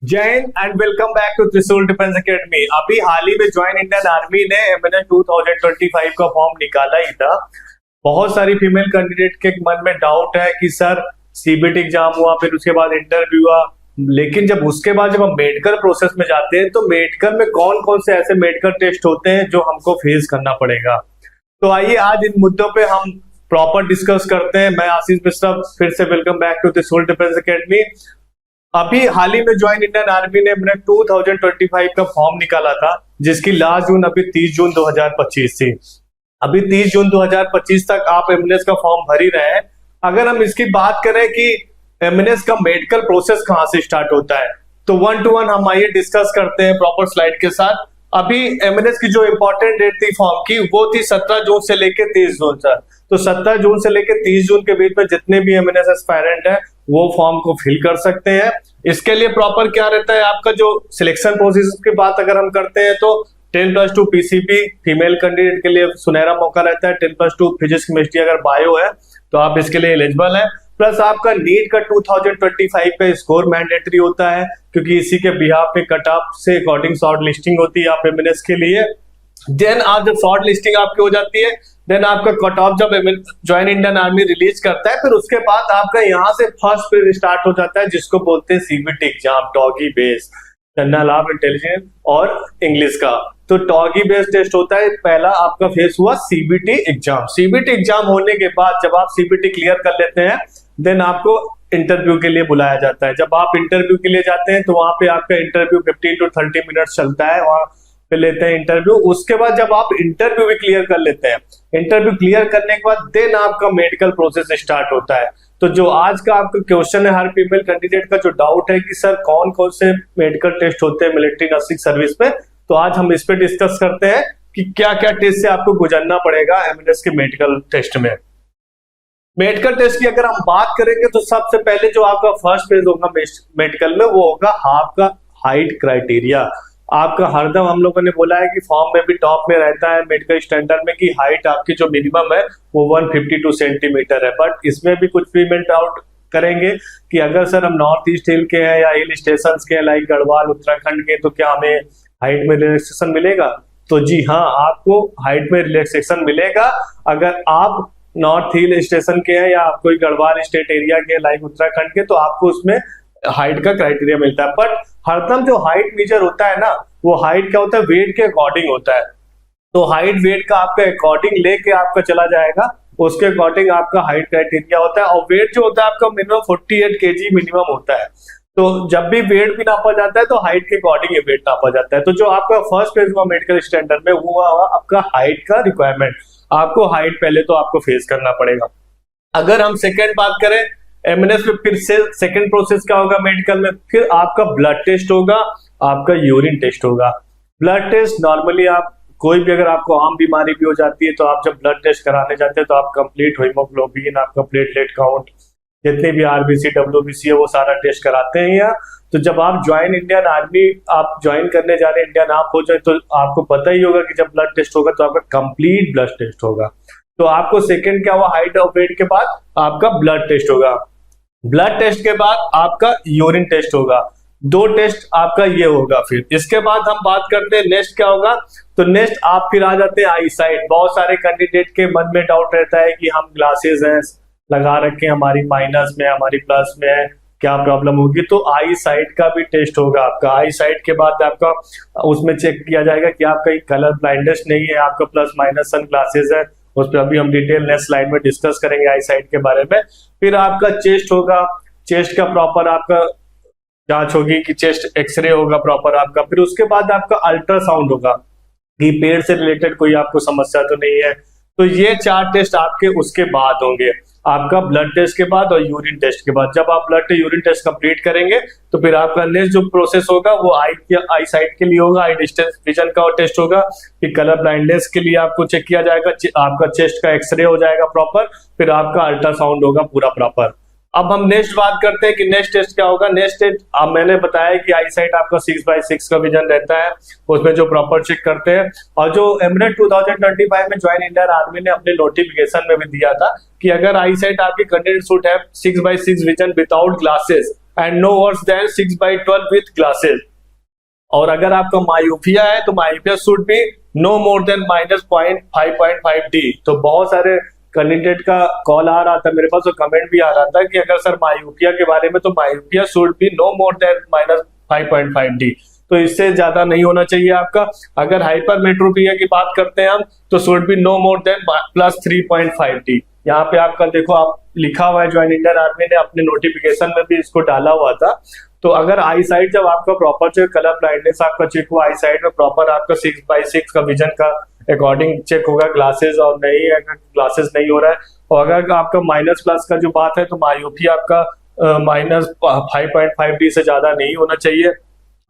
जय हिंद and welcome back to Trishul defence academy. अभी हाल ही में ज्वाइन इंडियन आर्मी ने एमएनएस 2025 का फॉर्म निकाला ही था। बहुत सारी फीमेल कैंडिडेट के मन में डाउट है कि सर सीबीटी एग्जाम हुआ, फिर उसके बाद इंटरव्यू हुआ, लेकिन जब हम मेडिकल प्रोसेस में जाते हैं तो मेडिकल में कौन कौन से ऐसे मेडिकल टेस्ट होते हैं जो हमको फेस करना पड़ेगा। तो आइए आज इन मुद्दों पे हम प्रॉपर डिस्कस करते हैं। मैं आशीष मिश्रा, फिर से welcome back to Trishul defence academy. अभी हाल ही में ज्वाइन इंडियन आर्मी ने 2025 का फॉर्म निकाला था, जिसकी लास्ट जून अभी 30 जून 2025 थी। अभी 30 जून 2025 तक आप एमएनएस का फॉर्म भर ही रहे हैं। अगर हम इसकी बात करें कि एमएनएस का मेडिकल प्रोसेस कहां से स्टार्ट होता है, तो 1 to 1 हम आइए डिस्कस करते हैं प्रॉपर स्लाइड के साथ। अभी एमएनएस की जो इंपॉर्टेंट डेट थी फॉर्म की, वो थी 17 जून से लेके 30 जून तक। तो 17 जून से लेके 30 जून के बीच में जितने भी एमएनएस एस्पायरेंट है वो फॉर्म को फिल कर सकते हैं। इसके लिए प्रॉपर क्या रहता है, आपका जो सिलेक्शन प्रोसेस की बात अगर हम करते हैं तो 10+2 पीसीपी फीमेल कैंडिडेट के लिए सुनहरा मौका रहता है। 10+2 फिजिक्स केमिस्ट्री अगर बायो है तो आप इसके लिए एलिजिबल है। प्लस आपका नीट का 2025 का स्कोर मैंडेटरी होता है, क्योंकि इसी के बिहाफ पे कट ऑफ से अकॉर्डिंग शॉर्ट लिस्टिंग होती है आप एमएनएस के लिए। देन आप जब शॉर्ट लिस्टिंग आपकी हो जाती है, देन आपका कट ऑफ जब ज्वाइन इंडियन आर्मी रिलीज करता है, फिर उसके बाद आपका यहाँ से फर्स्ट फेज स्टार्ट हो जाता है, जिसको बोलते हैं सीबीटी एग्जाम, टॉगी बेस, जनरल ऑफ इंटेलिजेंस और इंग्लिश का। तो टॉगी बेस्ड टेस्ट होता है। पहला आपका फेस हुआ सीबीटी एग्जाम। सीबीटी एग्जाम होने के बाद जब आप सीबीटी क्लियर कर लेते हैं, देन आपको इंटरव्यू के लिए बुलाया जाता है। जब आप इंटरव्यू के लिए जाते हैं तो वहां पे आपका इंटरव्यू 15 to 30 मिनट्स चलता है, वहां पे लेते हैं इंटरव्यू। उसके बाद जब आप इंटरव्यू भी क्लियर कर लेते हैं, इंटरव्यू क्लियर करने के बाद देन आपका मेडिकल प्रोसेस स्टार्ट होता है। तो जो आज का आपका क्वेश्चन है, हर फीमेल कैंडिडेट का जो डाउट है कि सर कौन कौन से मेडिकल टेस्ट होते हैं मिलिट्री नर्सिंग सर्विस में, तो आज हम इस पे डिस्कस करते हैं कि क्या क्या टेस्ट से आपको गुजरना पड़ेगा एमएनएस के मेडिकल टेस्ट में। मेडिकल टेस्ट की अगर हम बात करेंगे तो सबसे पहले जो आपका फर्स्ट फेज होगा मेडिकल में, वो होगा आपका हाइट क्राइटेरिया। आपका हरदम हम लोगों ने बोला है कि फॉर्म में भी टॉप में रहता है मेडिकल स्टैंडर्ड में कि हाइट आपकी जो मिनिमम है वो 152 सेंटीमीटर है। बट इसमें भी कुछ पेमेंट आउट करेंगे कि अगर सर हम नॉर्थ ईस्ट हिल के हैं या हिल स्टेशन के हैं लाइक गढ़वाल उत्तराखंड के, तो क्या हमें हाइट में रिलैक्सेशन मिलेगा? तो जी हाँ, आपको हाइट में रिलैक्सेशन मिलेगा। अगर आप नॉर्थ हिल स्टेशन के हैं या कोई गढ़वाल स्टेट एरिया के लाइक उत्तराखंड के, तो आपको उसमें हाइट का क्राइटेरिया मिलता है। बट हरदम जो हाइट मेजर होता है ना, वो हाइट क्या होता है, वेट के अकॉर्डिंग होता है। तो हाइट वेट का आपका अकॉर्डिंग लेके आपका चला जाएगा, उसके अकॉर्डिंग आपका हाइट क्राइटेरिया होता है। और वेट जो होता है आपका मिनिमम 48 kg मिनिमम होता है। तो जब भी वेट भी नापा जाता है तो हाइट के अकॉर्डिंग वेट नापा जाता है। तो जो आपका फर्स्ट फेज हुआ मेडिकल स्टैंडर्ड में, वो हुआ आपका हाइट का रिक्वायरमेंट। आपको हाइट पहले तो आपको फेस करना पड़ेगा। अगर हम सेकेंड बात करें एमएनएस में, फिर से सेकंड प्रोसेस क्या होगा मेडिकल में, फिर आपका ब्लड टेस्ट होगा, आपका यूरिन टेस्ट होगा। ब्लड टेस्ट नॉर्मली आप कोई भी अगर आपको आम बीमारी भी हो जाती है तो आप जब ब्लड टेस्ट कराने जाते हैं तो आप कंप्लीट हीमोग्लोबिन, आपका प्लेटलेट काउंट, जितने भी आरबीसी डब्ल्यूबीसी है वो सारा टेस्ट कराते हैं यहाँ। तो जब आप ज्वाइन इंडियन आर्मी आप ज्वाइन करने जा रहे हैं, इंडियन आप हो जाए, तो आपको पता ही होगा कि जब ब्लड टेस्ट होगा तो आपका कंप्लीट ब्लड टेस्ट होगा। तो आपको सेकंड क्या हुआ, हाइट और वेट के बाद आपका ब्लड टेस्ट होगा। ब्लड टेस्ट के बाद आपका यूरिन टेस्ट होगा। 2 टेस्ट आपका ये होगा। फिर इसके बाद हम बात करते हैं नेक्स्ट क्या होगा। तो नेक्स्ट आप फिर आ जाते हैं आई साइट। बहुत सारे कैंडिडेट के मन में डाउट रहता है कि हम ग्लासेस हैं लगा रखे, हमारी माइनस में, हमारी प्लस में है, क्या प्रॉब्लम होगी। तो आई साइट का भी टेस्ट होगा आपका। आई साइट के बाद आपका उसमें चेक किया जाएगा कि आपका कलर ब्लाइंडनेस नहीं है, आपका प्लस माइनस सन ग्लासेस है। उस पर अभी हम डिटेल नेक्स्ट स्लाइड में डिस्कस करेंगे आई साइट के बारे में। फिर आपका चेस्ट होगा, चेस्ट का प्रॉपर आपका जांच होगी कि चेस्ट एक्सरे होगा प्रॉपर आपका। फिर उसके बाद आपका अल्ट्रासाउंड होगा कि पेट से रिलेटेड कोई आपको समस्या तो नहीं है। तो ये 4 टेस्ट आपके उसके बाद होंगे, आपका ब्लड टेस्ट के बाद और यूरिन टेस्ट के बाद। जब आप ब्लड यूरिन टेस्ट कंप्लीट करेंगे तो फिर आपका नेक्स्ट जो प्रोसेस होगा वो आई साइट के लिए होगा, आई डिस्टेंस विजन का टेस्ट होगा। फिर कलर ब्लाइंडनेस के लिए आपको चेक किया जाएगा, आपका चेस्ट का एक्सरे हो जाएगा प्रॉपर। फिर आपका अल्ट्रासाउंड होगा पूरा प्रॉपर। अब हम नेक्स्ट बात करते हैं कि नेक्स्ट टेस्ट क्या होगा। नेक्स्ट टेस्ट अब मैंने बताया कि आई साइट आपका 6x6 का विजन रहता है, उसमें जो प्रॉपर चेक करते हैं। और जो एमएनएस 2025 में ज्वाइन इंडियन आर्मी ने अपने नोटिफिकेशन में भी दिया था कि अगर आई साइट आपकी कैंडिडेट सूट है 6x6 vision without glasses, and no worse than 6/12 with glasses. और अगर आपका मायोपिया है तो myopia should be no more than -5.5 D. तो बहुत सारे कैंडिडेट का कॉल आ रहा था मेरे पास और कमेंट भी आ रहा था कि अगर सर मायोपिया के बारे में, तो myopia should be no more than -5.5 D. तो इससे ज्यादा नहीं होना चाहिए आपका। अगर हाइपरमेट्रोपिया की बात करते हैं हम, तो should be no more than +3.5 D. यहाँ पे आपका देखो, आप लिखा हुआ है, ज्वाइन इंडियन आर्मी ने अपने नोटिफिकेशन में भी इसको डाला हुआ था। तो अगर आई साइट जब आपका प्रॉपर चेक, कलर ब्लाइंडनेस आपका चेक हुआ, आई साइट में प्रॉपर आपका 6/6 का विजन का अकॉर्डिंग चेक होगा, ग्लासेस और नहीं, अगर ग्लासेस नहीं हो रहा है, और अगर आपका माइनस प्लस का जो बात है, तो मायोपिया आपका -5.5 डी से ज्यादा नहीं होना चाहिए।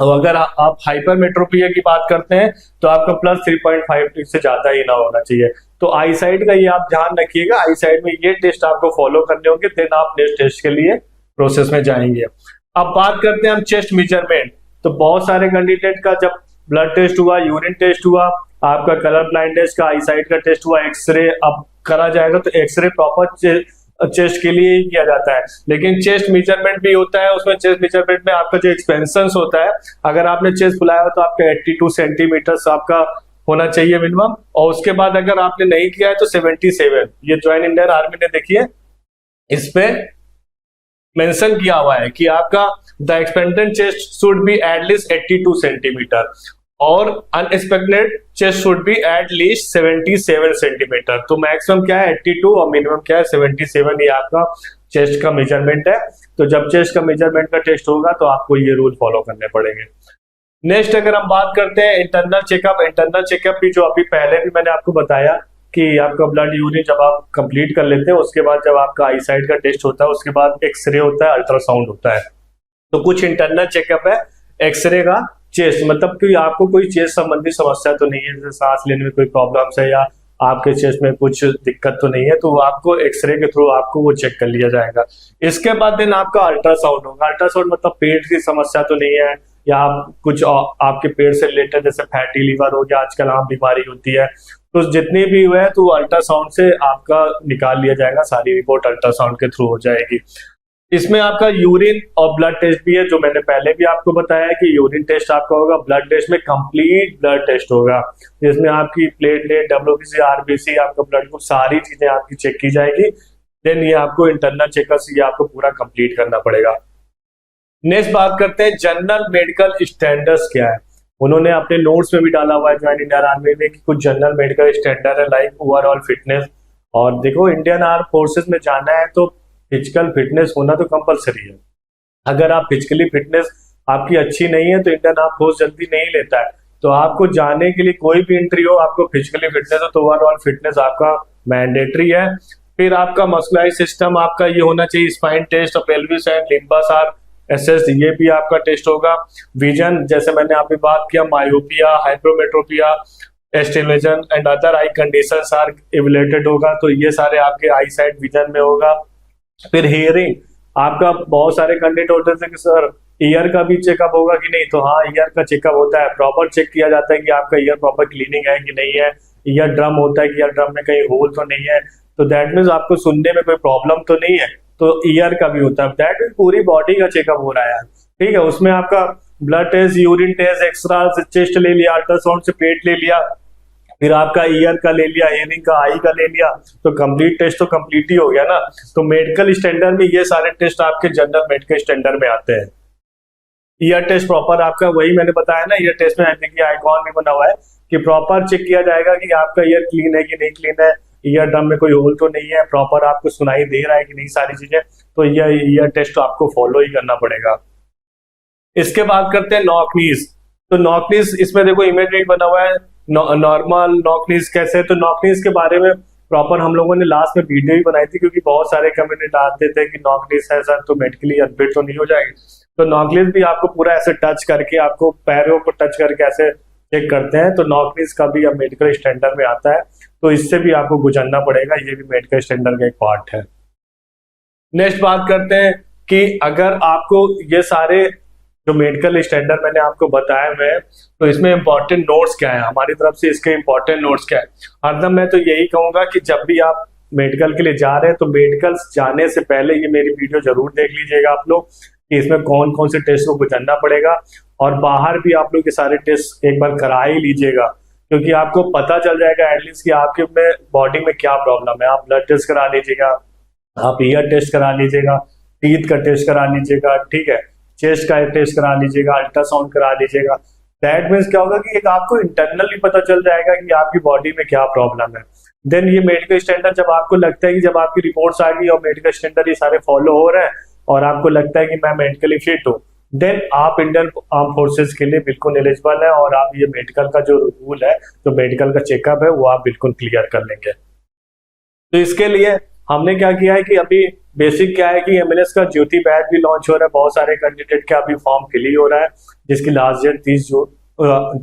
और अगर आप हाइपरमेट्रोपिया की बात करते हैं तो आपका +3.5 डी से ज्यादा ही ना होना चाहिए। तो आई साइट का ये आप ध्यान रखिएगा, आई साइट में ये टेस्ट आपको फॉलो करने होंगे, देन आप नेक्स्ट टेस्ट के लिए प्रोसेस में जाएंगे। अब बात करते हैं हम चेस्ट मेजरमेंट। तो बहुत सारे कैंडिडेट का जब ब्लड टेस्ट हुआ, यूरिन टेस्ट हुआ, आपका कलर ब्लाइंडनेस का, आई साइट का टेस्ट हुआ, एक्सरे अब करा जाएगा, तो एक्सरे प्रॉपर चेस्ट के लिए ही किया जाता है। लेकिन चेस्ट मेजरमेंट भी होता है, उसमें चेस्ट मेजरमेंट में आपका जो एक्सपेंशन होता है, अगर आपने चेस्ट बुलाया हो तो आपका 82 सेंटीमीटर आपका होना चाहिए मिनिमम, और उसके बाद अगर आपने नहीं किया है तो 77। ये ज्वाइन इंडियन आर्मी ने देखिए इस पे मेंशन किया हुआ है कि आपका the expanded chest should be at least 82 centimeter और unexpected chest should be at 77 centimeter. तो मैक्सिमम क्या है 82 और मिनिमम क्या है 77। ये आपका चेस्ट का मेजरमेंट है। तो जब चेस्ट का मेजरमेंट का टेस्ट होगा तो आपको ये रूल फॉलो करने पड़ेंगे। नेक्स्ट अगर हम बात करते हैं इंटरनल चेकअप, इंटरनल चेकअप भी जो अभी पहले भी मैंने आपको बताया कि आपका ब्लड यूरिन जब आप कंप्लीट कर लेते हैं, उसके बाद जब आपका आई साइट का टेस्ट होता है, उसके बाद एक्सरे होता है, अल्ट्रासाउंड होता है। तो कुछ इंटरनल चेकअप है एक्सरे का, चेस्ट मतलब कि आपको कोई चेस्ट संबंधी समस्या तो नहीं है, जैसे सांस लेने में कोई प्रॉब्लम्स है या आपके चेस्ट में कुछ दिक्कत तो नहीं है, तो आपको एक्सरे के थ्रू आपको वो चेक कर लिया जाएगा। इसके बाद दिन आपका अल्ट्रासाउंड होगा। अल्ट्रासाउंड मतलब पेट की समस्या तो नहीं है या आप कुछ आपके पेट से रिलेटेड जैसे फैटी लीवर हो गया, आजकल आम बीमारी होती है, तो जितनी भी हुए तो अल्ट्रासाउंड से आपका निकाल लिया जाएगा, सारी रिपोर्ट अल्ट्रासाउंड के थ्रू हो जाएगी। इसमें आपका यूरिन और ब्लड टेस्ट भी है, जो मैंने पहले भी आपको बताया कि यूरिन टेस्ट आपका होगा, ब्लड टेस्ट में कंप्लीट ब्लड टेस्ट होगा, जिसमें आपकी प्लेटलेट, डब्ल्यूबीसी, आरबीसी, आपका ब्लड ग्रुप, सारी चीजें आपकी चेक की जाएगी। देन ये आपको इंटरनल चेकअप ये आपको पूरा कंप्लीट करना पड़ेगा। नेक्स्ट बात करते हैं जनरल मेडिकल स्टैंडर्ड्स क्या है। उन्होंने अपने नोट्स में भी डाला हुआ है ज्वाइन इंडियन आर्मी में कि कुछ जनरल मेडिकल स्टैंडर्ड है लाइक ओवरऑल फिटनेस। और देखो इंडियन आर्म फोर्सेस में जाना है तो फिजिकल फिटनेस होना तो कंपलसरी है। अगर आप फिजिकली फिटनेस आपकी अच्छी नहीं है तो इंडियन आर्म फोर्स जल्दी नहीं लेता है। तो आपको जाने के लिए कोई भी एंट्री हो, आपको फिजिकली फिटनेस हो तो ओवरऑल फिटनेस आपका मैंडेटरी है। फिर आपका मस्कुलर सिस्टम आपका ये होना चाहिए, स्पाइन टेस्ट और pelvis and limbs are assessed, ये भी आपका टेस्ट होगा। विजन जैसे मैंने आपकी बात किया, myopia, hypermetropia, astigmatism and other eye conditions are evaluated होगा, तो ये सारे आपके आई साइट विजन में होगा। फिर हियरिंग आपका बहुत सारे कैंडिडेट होते थे कि सर ईयर का भी चेकअप होगा कि नहीं, तो हाँ ईयर का चेकअप होता है, प्रॉपर चेक किया जाता है कि आपका ईयर प्रॉपर क्लीनिंग है कि नहीं है। ईयर ड्रम होता है कि ईयर ड्रम में कहीं होल तो नहीं है, तो दैट मीन्स आपको सुनने में कोई प्रॉब्लम तो नहीं है। तो ईयर का भी होता है, दैट मीन्स पूरी बॉडी का चेकअप हो रहा है, ठीक है। उसमें आपका blood test, urine test, x-ray से चेस्ट ले लिया, अल्ट्रासाउंड से पेट ले लिया, फिर आपका ईयर का ले लिया, हियरिंग का, आई का ले लिया, तो कंप्लीट टेस्ट तो कंप्लीट ही हो गया ना। तो मेडिकल स्टैंडर्ड में ये सारे टेस्ट आपके जनरल मेडिकल स्टैंडर्ड में आते हैं। ईयर टेस्ट प्रॉपर आपका वही मैंने बताया ना, ईयर टेस्ट में देखिए आइकॉन भी बना हुआ है कि प्रॉपर चेक किया जाएगा कि आपका ईयर क्लीन है कि नहीं क्लीन है, ईयर ड्रम में कोई होल तो नहीं है, प्रॉपर आपको सुनाई दे रहा है कि नहीं, सारी चीजें। तो यह ईयर टेस्ट तो आपको फॉलो ही करना पड़ेगा। इसके बाद करते हैं नॉकनीज। तो नॉकनीज इसमें देखो इमेज भी बना हुआ है, नॉर्मल नॉकनीज कैसे। तो नॉकनीज के बारे में प्रॉपर हम लोगों ने लास्ट में वीडियो भी बनाई थी, क्योंकि बहुत सारे कमेंट आते थे कि नॉकनीज है सर तो मेडिकली अनफिट तो नहीं हो जाएगी। तो नॉकनीज भी आपको पूरा ऐसे टच करके, आपको पैरों को टच करके ऐसे चेक करते हैं, तो नॉकनीज का भी अब मेडिकल स्टैंडर्ड में आता है, तो इससे भी आपको गुजरना पड़ेगा, ये भी मेडिकल स्टैंडर्ड का एक पार्ट है। नेक्स्ट बात करते हैं कि अगर आपको ये सारे जो मेडिकल स्टैंडर्ड मैंने आपको बताया हुए, तो इसमें इंपॉर्टेंट नोट्स क्या है हमारी तरफ से, इसके इंपॉर्टेंट नोट्स क्या है। हरदम मैं तो यही कहूंगा कि जब भी आप मेडिकल के लिए जा रहे हैं तो मेडिकल जाने से पहले ये मेरी वीडियो जरूर देख लीजिएगा आप लोग, कि इसमें कौन कौन से टेस्ट को गुजरना पड़ेगा। और बाहर भी आप लोग के सारे टेस्ट एक बार करा ही लीजिएगा, क्योंकि आपको पता चल जाएगा एटलीस्ट कि आपके में बॉडी में क्या प्रॉब्लम है। आप ब्लड टेस्ट करा लीजिएगा, आप ईयर टेस्ट करा लीजिएगा, टीथ का टेस्ट करा लीजिएगा, ठीक है, चेस्ट का टेस्ट करा लीजिएगा, अल्ट्रासाउंड करा लीजिएगा। दैट मीन्स क्या होगा कि एक आपको इंटरनली पता चल जाएगा कि आपकी बॉडी में क्या प्रॉब्लम है। देन ये मेडिकल स्टैंडर्ड जब आपको लगता है कि जब आपकी रिपोर्ट्स आ गई और मेडिकल स्टैंडर्ड ये सारे फॉलो हो रहे हैं और आपको लगता है कि मैं मेडिकली फिट हूँ, देन आप इंडियन आर्म फोर्सेज के लिए बिल्कुल एलिजिबल है और आप ये मेडिकल का जो रूल है, जो मेडिकल का चेकअप है, वो आप बिल्कुल क्लियर कर लेंगे। तो इसके लिए हमने क्या किया है कि अभी बेसिक क्या है कि एमएनएस का ज्योति बैच भी लॉन्च हो रहा है। बहुत सारे कैंडिडेट का अभी फॉर्म फिल ही हो रहा है, जिसकी लास्ट डेट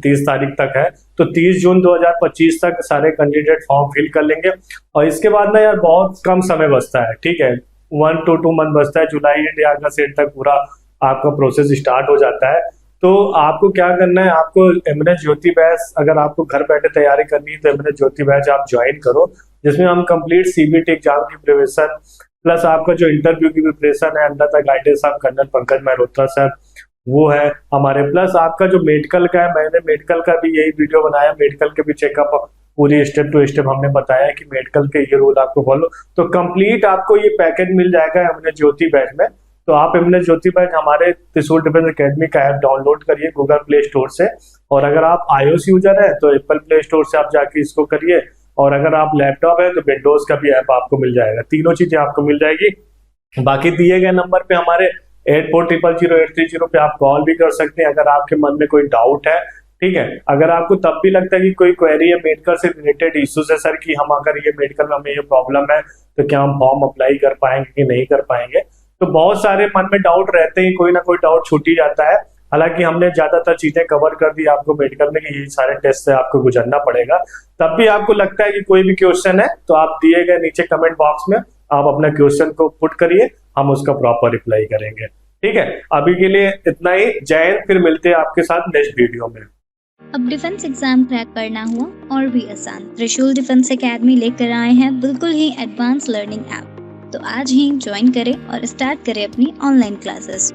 30 तारीख तक है। तो 30 जून 2025 तक सारे कैंडिडेट फॉर्म फिल कर लेंगे। और इसके बाद ना यार बहुत कम समय बचता है, ठीक है, 1 to 2 मंथ बचता है, जुलाई एंड या अगस्त एंड तक पूरा आपका प्रोसेस स्टार्ट हो जाता है। तो आपको क्या करना है, आपको एमएनएस ज्योति बैच अगर आपको घर बैठे तैयारी करनी है तो एमएनएस ज्योति बैच आप ज्वाइन करो, जिसमें हम कंप्लीट सीबीटी एग्जाम की प्रिपरेशन प्लस आपका जो इंटरव्यू की प्रिपरेशन है under the guidance of colonel Pankaj Mehrotra sir, वो है हमारे। प्लस आपका जो मेडिकल का है, मैंने मेडिकल का भी यही वीडियो बनाया, मेडिकल के भी चेकअप पूरी स्टेप टू स्टेप हमने बताया कि मेडिकल के ये रूल आपको फॉलो। तो कंप्लीट आपको ये पैकेज मिल जाएगा एमएनएस ज्योति बैच में। तो आप एमएनएस ज्योति बैच हमारे त्रिशूल डिफेंस एकेडमी का ऐप डाउनलोड करिए गूगल प्ले स्टोर से, और अगर आप iOS यूजर है तो एप्पल प्ले स्टोर से आप जाके इसको करिए, और अगर आप लैपटॉप है तो विंडोज का भी ऐप आपको मिल जाएगा। तीनों चीजें आपको मिल जाएगी। बाकी दिए गए नंबर पे हमारे 84000830 पे आप कॉल भी कर सकते हैं अगर आपके मन में कोई डाउट है, ठीक है। अगर आपको तब भी लगता है कि कोई क्वेरी है मेडिकल से रिलेटेड इश्यूज है सर, कि हम अगर ये मेडिकल में हमें ये प्रॉब्लम है तो क्या हम फॉर्म अप्लाई कर पाएंगे कि नहीं कर पाएंगे, तो बहुत सारे मन में डाउट रहते हैं, कोई ना कोई डाउट छूट ही जाता है। हालांकि हमने ज्यादातर चीजें कवर कर दी आपको मेडिकल में कि ये सारे टेस्ट से आपको गुजरना पड़ेगा। तब भी आपको लगता है कि कोई भी क्वेश्चन है तो आप दिए गए नीचे कमेंट बॉक्स में आप अपना क्वेश्चन को पुट करिए, हम उसका प्रॉपर रिप्लाई करेंगे, ठीक है। अभी के लिए इतना ही। जय हिंद, फिर मिलते हैं आपके साथ नेक्स्ट वीडियो में। अब डिफेंस एग्जाम क्रैक करना हुआ और भी आसान, त्रिशूल डिफेंस एकेडमी लेकर आए हैं बिल्कुल ही एडवांस लर्निंग ऐप। तो आज ही ज्वाइन करें और स्टार्ट करें अपनी ऑनलाइन क्लासेस।